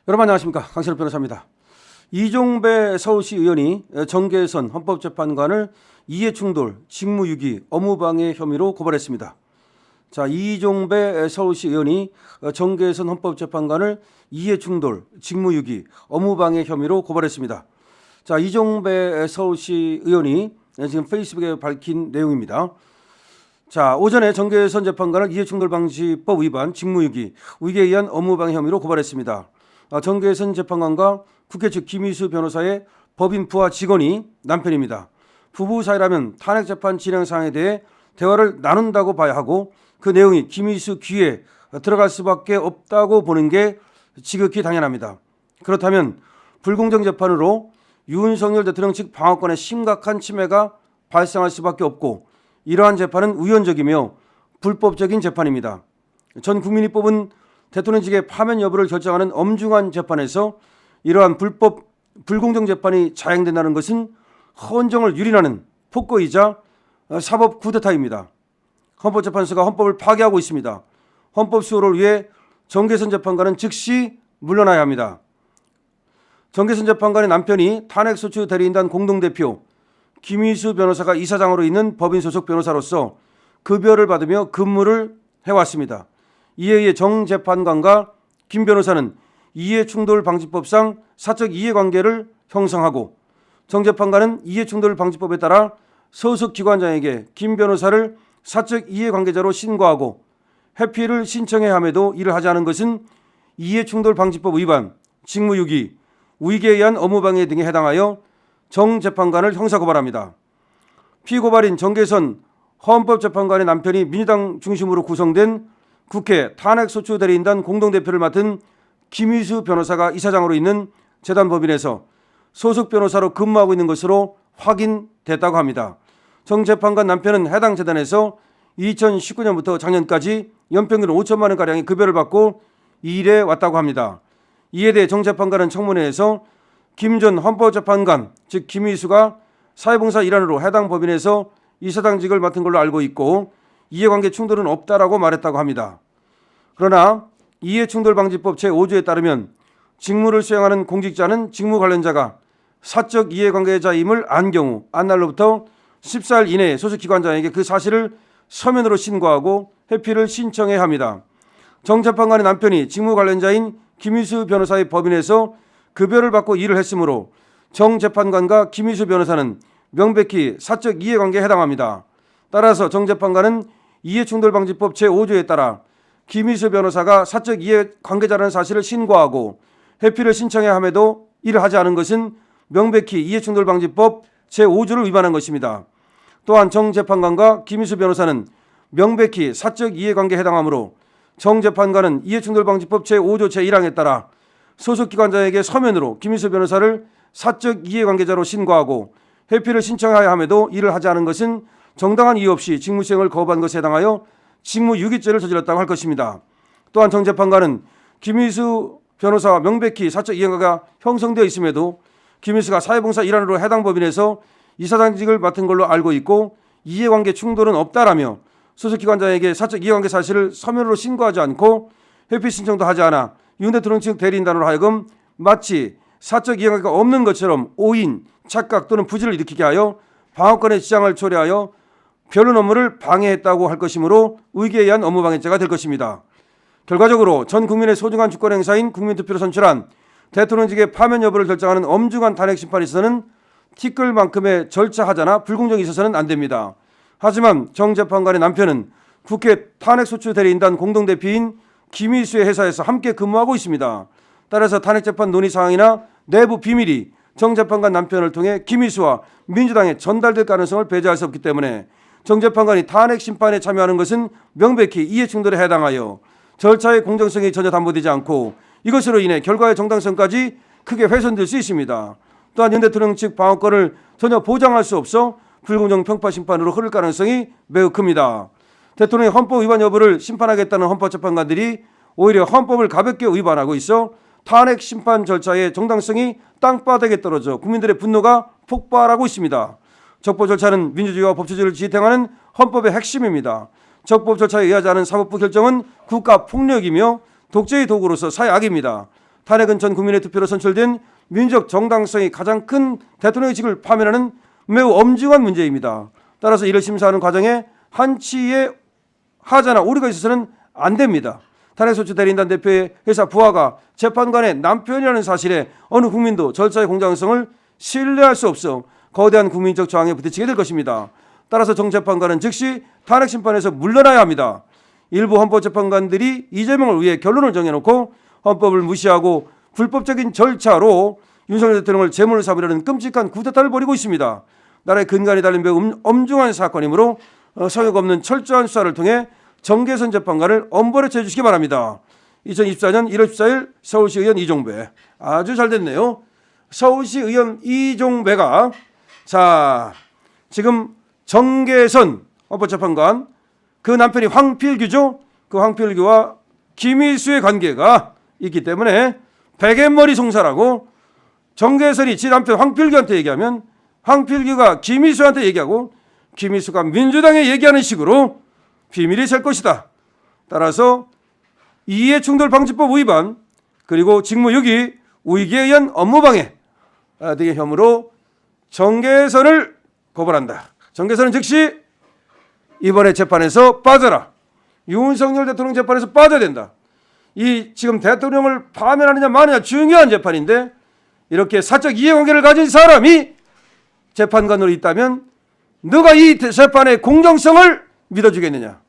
여러분 안녕하십니까, 강신업 변호사입니다. 이종배 서울시 의원이 정계선 헌법재판관을 이해충돌, 직무유기, 업무방해 혐의로 고발했습니다. 자, 이종배 서울시 의원이 정계선 헌법재판관을 이해충돌, 직무유기, 업무방해 혐의로 고발했습니다. 자, 이종배 서울시 의원이 지금 페이스북에 밝힌 내용입니다. 자, 오전에 정계선 재판관을 이해충돌방지법 위반, 직무유기, 위계에 의한 업무방해 혐의로 고발했습니다. 정계선 재판관과 국회 측 김희수 변호사의 법인 부하 직원이 남편입니다. 부부 사이라면 탄핵 재판 진행 사항에 대해 대화를 나눈다고 봐야 하고 그 내용이 김희수 귀에 들어갈 수밖에 없다고 보는 게 지극히 당연합니다. 그렇다면 불공정 재판으로 윤석열 대통령 측 방어권의 심각한 침해가 발생할 수밖에 없고 이러한 재판은 우연적이며 불법적인 재판입니다. 전 국민이 뽑은 대통령직의 파면 여부를 결정하는 엄중한 재판에서 이러한 불공정 재판이 자행된다는 것은 헌정을 유린하는 폭거이자 사법 쿠데타입니다. 헌법재판소가 헌법을 파괴하고 있습니다. 헌법 수호를 위해 정계선 재판관은 즉시 물러나야 합니다. 정계선 재판관의 남편이 탄핵소추 대리인단 공동대표, 김희수 변호사가 이사장으로 있는 법인 소속 변호사로서 급여를 받으며 근무를 해왔습니다. 이에 의해 정 재판관과 김 변호사는 이해충돌방지법상 사적 이해관계를 형성하고 정 재판관은 이해충돌방지법에 따라 소속 기관장에게 김 변호사를 사적 이해관계자로 신고하고 회피를 신청해야 함에도 이를 하지 않은 것은 이해충돌방지법 위반, 직무유기, 위계에 의한 업무방해 등에 해당하여 정 재판관을 형사고발합니다. 피고발인 정계선 헌법재판관의 남편이 민주당 중심으로 구성된 국회 탄핵소추 대리인단 공동대표를 맡은 김희수 변호사가 이사장으로 있는 재단법인에서 소속 변호사로 근무하고 있는 것으로 확인됐다고 합니다. 정 재판관 남편은 해당 재단에서 2019년부터 작년까지 연평균 5천만 원가량의 급여를 받고 일해 왔다고 합니다. 이에 대해 정 재판관은 청문회에서 김 전 헌법재판관, 즉 김희수가 사회봉사 일환으로 해당 법인에서 이사장직을 맡은 걸로 알고 있고 이해관계 충돌은 없다라고 말했다고 합니다. 그러나 이해충돌방지법 제5조에 따르면 직무를 수행하는 공직자는 직무 관련자가 사적 이해관계자임을 안 경우 안 날로부터 14일 이내에 소속 기관장에게 그 사실을 서면으로 신고하고 회피를 신청해야 합니다. 정 재판관의 남편이 직무 관련자인 김희수 변호사의 법인에서 급여를 받고 일을 했으므로 정 재판관과 김희수 변호사는 명백히 사적 이해관계에 해당합니다. 따라서 정 재판관은 이해충돌방지법 제5조에 따라 김희수 변호사가 사적 이해관계자라는 사실을 신고하고 회피를 신청해야 함에도 이를 하지 않은 것은 명백히 이해충돌방지법 제5조를 위반한 것입니다. 또한 정 재판관과 김희수 변호사는 명백히 사적 이해관계에 해당하므로 정 재판관은 이해충돌방지법 제5조 제1항에 따라 소속 기관장에게 서면으로 김희수 변호사를 사적 이해관계자로 신고하고 회피를 신청해야 함에도 이를 하지 않은 것은 정당한 이유 없이 직무수행을 거부한 것에 해당하여 직무유기죄를 저질렀다고 할 것입니다. 또한 정 재판관은 김희수 변호사와 명백히 사적 이해관계가 형성되어 있음에도 김희수가 사회봉사 일환으로 해당 법인에서 이사장직을 맡은 걸로 알고 있고 이해관계 충돌은 없다라며 소속기관장에게 사적 이해관계 사실을 서면으로 신고하지 않고 회피 신청도 하지 않아 윤 대통령 측 대리인단으로 하여금 마치 사적 이해관계가 없는 것처럼 오인, 착각 또는 부지를 일으키게 하여 방어권의 지장을 초래하여 변론 업무를 방해했다고 할 것이므로 위계에 의한 업무방해죄가 될 것입니다. 결과적으로 전 국민의 소중한 주권 행사인 국민투표로 선출한 대통령직의 파면 여부를 결정하는 엄중한 탄핵 심판에 있어서는 티끌만큼의 절차 하자나 불공정이 있어서는 안 됩니다. 하지만 정 재판관의 남편은 국회 탄핵소추 대리인단 공동대표인 김희수의 회사에서 함께 근무하고 있습니다. 따라서 탄핵재판 논의 사항이나 내부 비밀이 정 재판관 남편을 통해 김희수와 민주당에 전달될 가능성을 배제할 수 없기 때문에 정 재판관이 탄핵 심판에 참여하는 것은 명백히 이해충돌에 해당하여 절차의 공정성이 전혀 담보되지 않고 이것으로 인해 결과의 정당성까지 크게 훼손될 수 있습니다. 또한 윤 대통령 측 방어권을 전혀 보장할 수 없어 불공정 평파 심판으로 흐를 가능성이 매우 큽니다. 대통령의 헌법 위반 여부를 심판하겠다는 헌법재판관들이 오히려 헌법을 가볍게 위반하고 있어 탄핵 심판 절차의 정당성이 땅바닥에 떨어져 국민들의 분노가 폭발하고 있습니다. 적법 절차는 민주주의와 법치주의를 지탱하는 헌법의 핵심입니다. 적법 절차에 의하지 않은 사법부 결정은 국가 폭력이며 독재의 도구로서 사회 악입니다. 탄핵은 전 국민의 투표로 선출된 민주적 정당성이 가장 큰 대통령의직을 파면하는 매우 엄중한 문제입니다. 따라서 이를 심사하는 과정에 한치의 하자나 오류가 있어서는 안 됩니다. 탄핵소추 대리인단 대표의 회사 부하가 재판관의 남편이라는 사실에 어느 국민도 절차의 공정성을 신뢰할 수 없어 거대한 국민적 저항에 부딪히게 될 것입니다. 따라서 정 재판관은 즉시 탄핵 심판에서 물러나야 합니다. 일부 헌법재판관들이 이재명을 위해 결론을 정해놓고 헌법을 무시하고 불법적인 절차로 윤석열 대통령을 제물로 삼으려는 끔찍한 쿠데타를 벌이고 있습니다. 나라의 근간이 달린 매우 엄중한 사건이므로 성역 없는 철저한 수사를 통해 정계선 재판관을 엄벌에 처해 주시기 바랍니다. 2024년 1월 14일 서울시 의원 이종배. 아주 잘 됐네요. 서울시 의원 이종배가 자 지금 정계선 헌법재판관 그 남편이 황필규죠. 그 황필규와 김희수의 관계가 있기 때문에 베갯머리 송사라고 정계선이 지 남편 황필규한테 얘기하면 황필규가 김희수한테 얘기하고 김희수가 민주당에 얘기하는 식으로 비밀이 셀 것이다. 따라서 이해충돌방지법 위반 그리고 직무유기 우익에 의한 업무방해 등의 혐의로 정계선을 고발한다. 정계선은 즉시 이번에 재판에서 빠져라. 윤석열 대통령 재판에서 빠져야 된다. 이 지금 대통령을 파면하느냐 마느냐 중요한 재판인데 이렇게 사적 이해관계를 가진 사람이 재판관으로 있다면 누가 이 재판의 공정성을 믿어주겠느냐.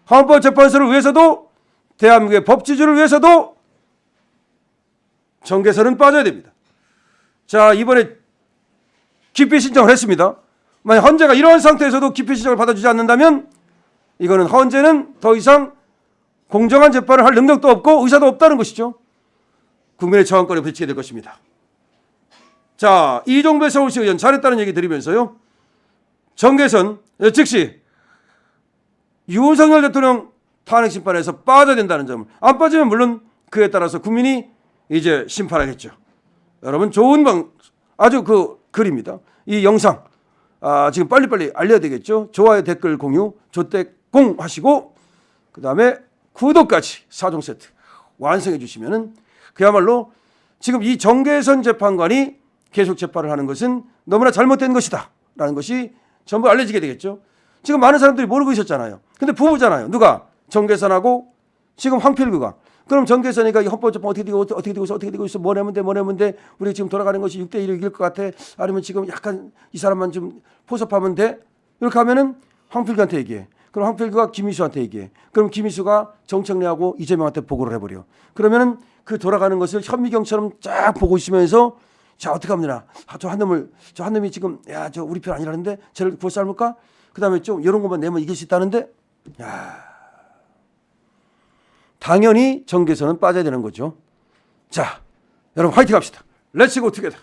헌법재판소를 위해서도 대한민국의 법치주의를 위해서도 정계선은 빠져야 됩니다. 자, 이번에 기피 신청을 했습니다. 만약 헌재가 이런 상태에서도 기피 신청을 받아주지 않는다면 이거는 헌재는 더 이상 공정한 재판을 할 능력도 없고 의사도 없다는 것이죠. 국민의 저항권에 부딪히게 될 것입니다. 자, 이종배 서울시 의원 잘했다는 얘기 드리면서요. 정계선 즉시 윤석열 대통령 탄핵 심판에서 빠져야 된다는 점을 안 빠지면 물론 그에 따라서 국민이 이제 심판하겠죠. 여러분 좋은 아주 그 글입니다. 이 영상 지금 빨리빨리 알려야 되겠죠. 좋아요, 댓글, 공유, 조댓공 하시고 그 다음에 구독까지 4종 세트 완성해 주시면은 그야말로 지금 이 정계선 재판관이 계속 재판을 하는 것은 너무나 잘못된 것이다 라는 것이 전부 알려지게 되겠죠. 지금 많은 사람들이 모르고 있었잖아요. 근데 부부잖아요. 누가? 정계선하고 지금 황필규가. 그럼 정계선이가 이 헌법재판 어떻게 되고 있어 뭐 내면 돼 우리 지금 돌아가는 것이 6대1로 이길 것 같아 아니면 지금 약간 이 사람만 좀 포섭하면 돼 이렇게 하면은 황필규한테 얘기해. 그럼 황필규가 김희수한테 얘기해. 그럼 김희수가 정청래하고 이재명한테 보고를 해버려. 그러면은 그 돌아가는 것을 현미경처럼 쫙 보고 있으면서 자 어떻게 하면 되나? 저 한 놈이 지금 야 저 우리 편 아니라는데 쟤를 구워 삶을까? 그 다음에 좀 이런 것만 내면 이길 수 있다는데 야 당연히 정계선은 빠져야 되는 거죠. 자 여러분 화이팅 합시다. 렛츠 고 투게더.